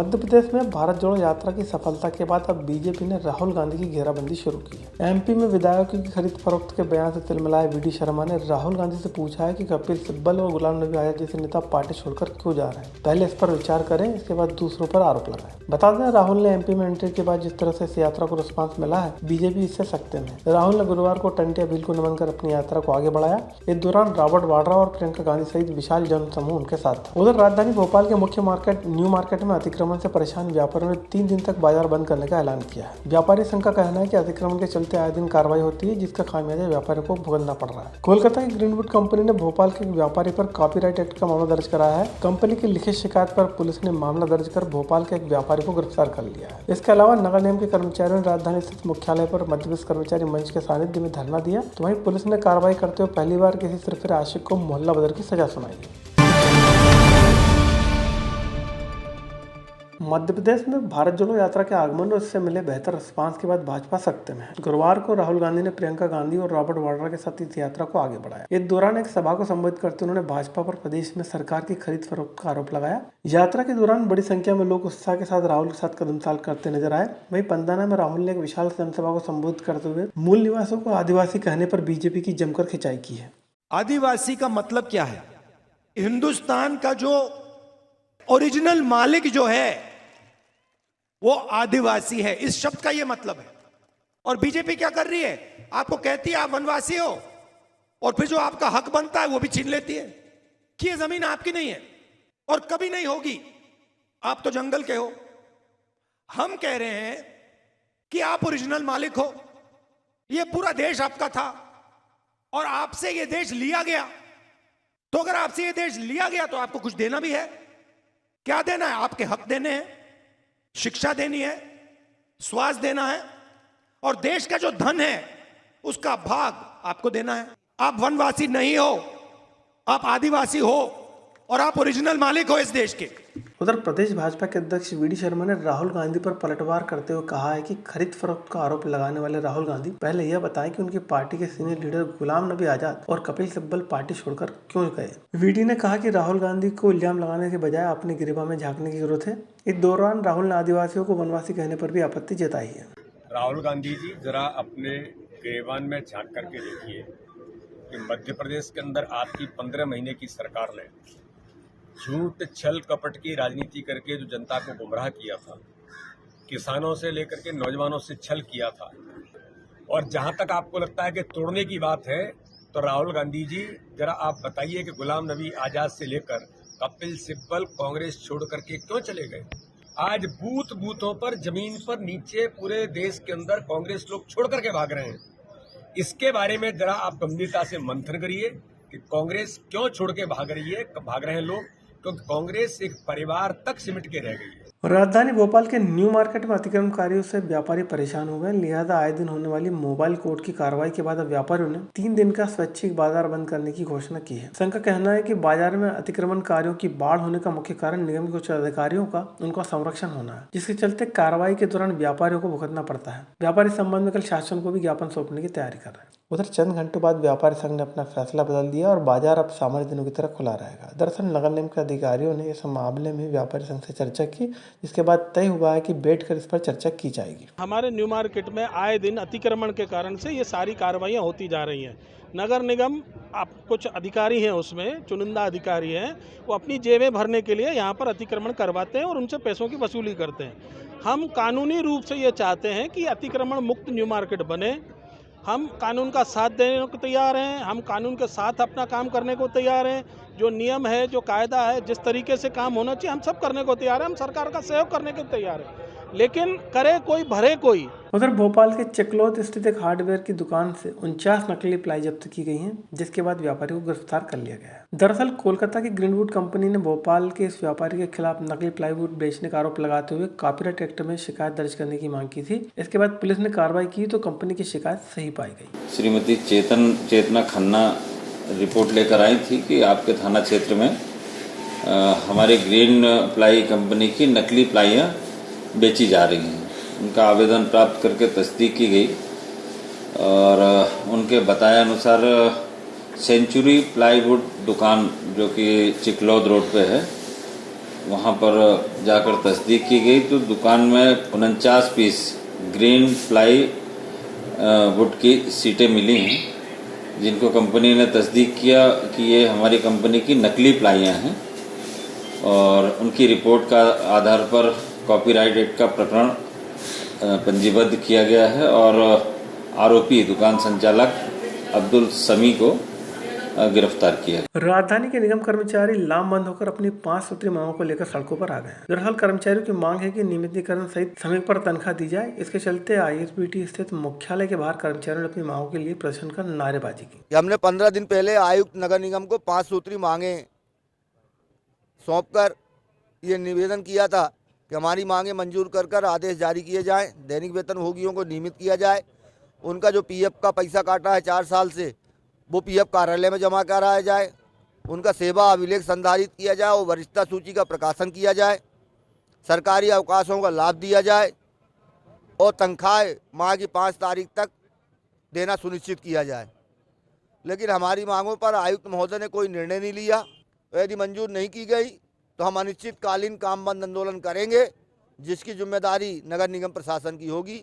मध्य प्रदेश में भारत जोड़ो यात्रा की सफलता के बाद अब बीजेपी ने राहुल गांधी की घेराबंदी शुरू की है। एमपी में विधायकों की खरीद फरोख्त के बयान से तिलमिलाए वीडी शर्मा ने राहुल गांधी से पूछा है कि कपिल सिब्बल और गुलाम नबी आजाद जैसे नेता पार्टी छोड़कर क्यों जा रहे हैं। पहले इस पर विचार करें, इसके बाद दूसरों पर आरोप लगाएं। बता दें, राहुल ने एमपी में एंट्री के बाद जिस तरह से इस यात्रा को रिस्पांस मिला है, बीजेपी इससे सकते में। राहुल ने गुरुवार को टंटिया बिल को नमन कर अपनी यात्रा को आगे बढ़ाया। इस दौरान रॉबर्ट वाड्रा और प्रियंका गांधी सहित विशाल जनसमूह उनके साथ था। उधर राजधानी भोपाल के मुख्य मार्केट न्यू मार्केट में अतिक्रमण से परेशान व्यापारियों ने 3 दिन तक बाजार बंद करने का ऐलान किया है। व्यापारी संघ का कहना है कि अतिक्रमण के चलते आए दिन कार्रवाई होती है, जिसका खामियाजा व्यापारियों को भुगतना पड़ रहा है। कोलकाता की ग्रीनवुड कंपनी ने भोपाल के व्यापारी पर कॉपीराइट एक्ट का मामला दर्ज कराया है। कंपनी की लिखित शिकायत पर पुलिस ने मामला दर्ज कर भोपाल के एक व्यापारी को गिरफ्तार कर लिया है। इसके अलावा नगर निगम के कर्मचारियों ने राजधानी स्थित मुख्यालय पर मध्य प्रदेश कर्मचारी मंच के सानिध्य में धरना दिया, तो वहीं पुलिस ने कार्रवाई करते हुए पहली बार किसी सिरफिरे आशिक को मोहल्ला बदर की सजा सुनाई है। मध्य प्रदेश में भारत जोड़ो यात्रा के आगमन और इससे मिले बेहतर रिस्पांस के बाद भाजपा सत्ते में है। गुरुवार को राहुल गांधी ने प्रियंका गांधी और रॉबर्ट वाड्रा के साथ इस यात्रा को आगे बढ़ाया। इस दौरान एक सभा को संबोधित करते उन्होंने भाजपा पर प्रदेश में सरकार की खरीद फरोख्त का आरोप लगाया। यात्रा के दौरान बड़ी संख्या में लोग उत्साह के साथ राहुल के साथ कदमताल करते नजर आए। वहीं पंदाना में राहुल ने एक विशाल जनसभा को संबोधित करते हुए मूल निवासियों को आदिवासी कहने पर बीजेपी की जमकर खिंचाई की है। आदिवासी का मतलब क्या है? हिंदुस्तान का जो ओरिजिनल मालिक जो है वो आदिवासी है, इस शब्द का ये मतलब है। और बीजेपी क्या कर रही है? आपको कहती है आप वनवासी हो, और फिर जो आपका हक बनता है वो भी छीन लेती है कि ये जमीन आपकी नहीं है और कभी नहीं होगी, आप तो जंगल के हो। हम कह रहे हैं कि आप ओरिजिनल मालिक हो, ये पूरा देश आपका था और आपसे ये देश लिया गया। तो अगर आपसे ये देश लिया गया तो आपको कुछ देना भी है। क्या देना है? आपके हक देने हैं, शिक्षा देनी है, स्वास्थ्य देना है, और देश का जो धन है उसका भाग आपको देना है। आप वनवासी नहीं हो, आप आदिवासी हो और आप ओरिजिनल मालिक हो इस देश के। उधर प्रदेश भाजपा के अध्यक्ष वीडी शर्मा ने राहुल गांधी पर पलटवार करते हुए कहा है कि खरीद फरोख्त का आरोप लगाने वाले राहुल गांधी पहले यह बताएं कि उनकी पार्टी के सीनियर लीडर गुलाम नबी आजाद और कपिल सिब्बल पार्टी छोड़कर क्यों गए। वीडी ने कहा कि राहुल गांधी को इल्जाम लगाने के बजाय अपनी गिरबा में झांकने की जरूरत है। इस दौरान राहुल ने आदिवासियों को वनवासी कहने पर भी आपत्ति जताई है। राहुल गांधी जी, जरा अपने गिरेबान में झांक करके देखिए कि मध्य प्रदेश के अंदर आपकी 15 महीने की सरकार ने झूठ छल कपट की राजनीति करके जो जनता को गुमराह किया था, किसानों से लेकर के नौजवानों से छल किया था। और जहां तक आपको लगता है कि तोड़ने की बात है, तो राहुल गांधी जी जरा आप बताइए कि गुलाम नबी आजाद से लेकर कपिल सिब्बल कांग्रेस छोड़ करके क्यों चले गए। आज बूथ बूथों पर, जमीन पर, नीचे पूरे देश के अंदर कांग्रेस लोग छोड़ करके भाग रहे हैं। इसके बारे में जरा आप गंभीरता से मंथन करिए कि कांग्रेस क्यों छोड़ के भाग रहे हैं लोग, क्योंकि कांग्रेस एक परिवार तक सिमट के रह गई है। राजधानी भोपाल के न्यू मार्केट में अतिक्रमणकारियों से व्यापारी परेशान हो गए। लिहाजा आए दिन होने वाली मोबाइल कोर्ट की कार्रवाई के बाद अब व्यापारियों ने 3 दिन का स्वैच्छिक बाजार बंद करने की घोषणा की है। संघ का कहना है कि बाजार में अतिक्रमणकारियों की बाढ़ होने का मुख्य कारण निगम के कुछ अधिकारियों का उनका संरक्षण होना है, जिसके चलते कार्रवाई के दौरान व्यापारियों को भुगतना पड़ता है। व्यापारी संबंध में कल शासन को भी ज्ञापन सौंपने की तैयारी कर रहे हैं। उधर चंद घंटों बाद व्यापारी संघ ने अपना फैसला बदल दिया और बाजार अब सामान्य दिनों की तरह खुला रहेगा। दरअसल नगर निगम के अधिकारियों ने इस मामले में व्यापारी संघ से चर्चा की, जिसके बाद तय हुआ है कि बैठकर इस पर चर्चा की जाएगी। हमारे न्यू मार्केट में आए दिन अतिक्रमण के कारण से ये सारी कार्रवाइयाँ होती जा रही हैं। नगर निगम कुछ अधिकारी हैं, उसमें चुनिंदा अधिकारी हैं, वो अपनी जेबें भरने के लिए यहाँ पर अतिक्रमण करवाते हैं और उनसे पैसों की वसूली करते हैं। हम कानूनी रूप से ये चाहते हैं कि अतिक्रमण मुक्त न्यू मार्केट बने। हम कानून का साथ देने को तैयार हैं, हम कानून के साथ अपना काम करने को तैयार हैं। जो नियम है, जो कायदा है, जिस तरीके से काम होना चाहिए, हम सब करने को तैयार हैं। हम सरकार का सहयोग करने को तैयार हैं, लेकिन करे कोई भरे कोई। उधर भोपाल के चकलोद स्थित एक हार्डवेयर की दुकान से 49 नकली प्लाई जब्त की गई हैं, जिसके बाद व्यापारी को गिरफ्तार कर लिया गया है। दरअसल कोलकाता की ग्रीनवुड कंपनी ने भोपाल के इस व्यापारी के खिलाफ नकली प्लाईवुड बेचने का आरोप लगाते हुए कॉपीराइट एक्ट में शिकायत दर्ज करने की मांग की थी। इसके बाद पुलिस ने कार्रवाई की तो कंपनी की शिकायत सही पाई गई। श्रीमती चेतना खन्ना रिपोर्ट लेकर आई थी कि आपके थाना क्षेत्र में हमारे ग्रीन प्लाई कंपनी की नकली प्लाइयाँ बेची जा रही हैं। उनका आवेदन प्राप्त करके तस्दीक की गई और उनके बताए अनुसार सेंचुरी प्लाईवुड दुकान जो कि चिकलौद रोड पे है, वहाँ पर जाकर तस्दीक की गई तो दुकान में 49 पीस ग्रीन प्लाई वुड की सीटें मिली हैं, जिनको कंपनी ने तस्दीक किया कि ये हमारी कंपनी की नकली प्लाइयाँ हैं और उनकी रिपोर्ट का आधार पर कॉपीराइट एक्ट का प्रकरण पंजीबद्ध किया गया है और आरोपी दुकान संचालक अब्दुल समी को गिरफ्तार किया। राजधानी के निगम कर्मचारी लामबंद होकर अपनी 5 सूत्री मांगों को लेकर सड़कों पर आ गए हैं। दरअसल कर्मचारियों की मांग है कि नियमितीकरण सहित समय पर तनख्वाह दी जाए। इसके चलते ISBT स्थित मुख्यालय के बाहर कर्मचारियों ने अपनी मांगों के लिए प्रदर्शन कर नारेबाजी की। हमने 15 दिन पहले आयुक्त नगर निगम को 5 सूत्री मांगे सौंपकर ये निवेदन किया था कि हमारी मांगे मंजूर कर आदेश जारी किए जाएं, दैनिक वेतन भोगियों को नियमित किया जाए, उनका जो PF का पैसा काटा है 4 साल से वो PF कार्यालय में जमा कराया जाए, उनका सेवा अभिलेख संधारित किया जाए और वरिष्ठता सूची का प्रकाशन किया जाए, सरकारी अवकाशों का लाभ दिया जाए और तनख्वाह माह की 5 तारीख तक देना सुनिश्चित किया जाए। लेकिन हमारी मांगों पर आयुक्त महोदय ने कोई निर्णय नहीं लिया। यदि मंजूर नहीं की गई तो हम अनिश्चितकालीन काम बंद आंदोलन करेंगे, जिसकी जिम्मेदारी नगर निगम प्रशासन की होगी।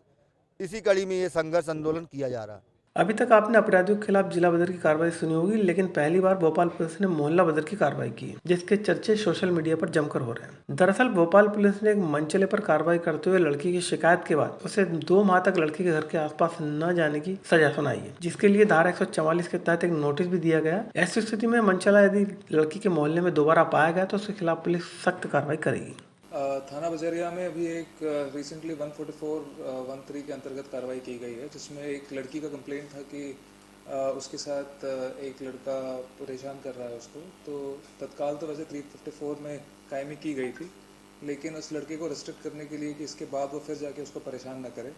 इसी कड़ी में ये संघर्ष आंदोलन किया जा रहा है। अभी तक आपने अपराधियों के खिलाफ जिला बदर की कार्रवाई सुनी होगी, लेकिन पहली बार भोपाल पुलिस ने मोहल्ला बदर की कार्रवाई की, जिसके चर्चे सोशल मीडिया पर जमकर हो रहे हैं। दरअसल भोपाल पुलिस ने एक मंचले पर कार्रवाई करते हुए लड़की की शिकायत के बाद उसे 2 माह तक लड़की के घर के आसपास न जाने की सजा सुनाई है, जिसके लिए धारा 144 के तहत एक नोटिस भी दिया गया। ऐसी स्थिति में मंचला यदि लड़की के मोहल्ले में दोबारा पाया गया तो उसके खिलाफ पुलिस सख्त कार्रवाई करेगी। थाना बजरिया में अभी एक रिसेंटली 144-13 के अंतर्गत कार्रवाई की गई है, जिसमें एक लड़की का कंप्लेंट था कि उसके साथ एक लड़का परेशान कर रहा है उसको। तो तत्काल तो वैसे 354 में कायमी की गई थी, लेकिन उस लड़के को रिस्ट्रिक्ट करने के लिए कि इसके बाद वो फिर जाके उसको परेशान ना करे,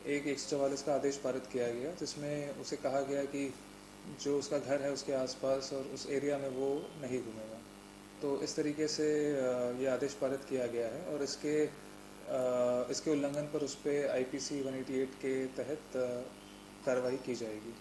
एक 144 का आदेश पारित किया गया, जिसमें उसे कहा गया कि जो उसका घर है उसके आसपास और उस एरिया में वो नहीं घूमेगा। तो इस तरीके से ये आदेश पारित किया गया है और इसके उल्लंघन पर उस पर IPC 188 के तहत कार्रवाई की जाएगी।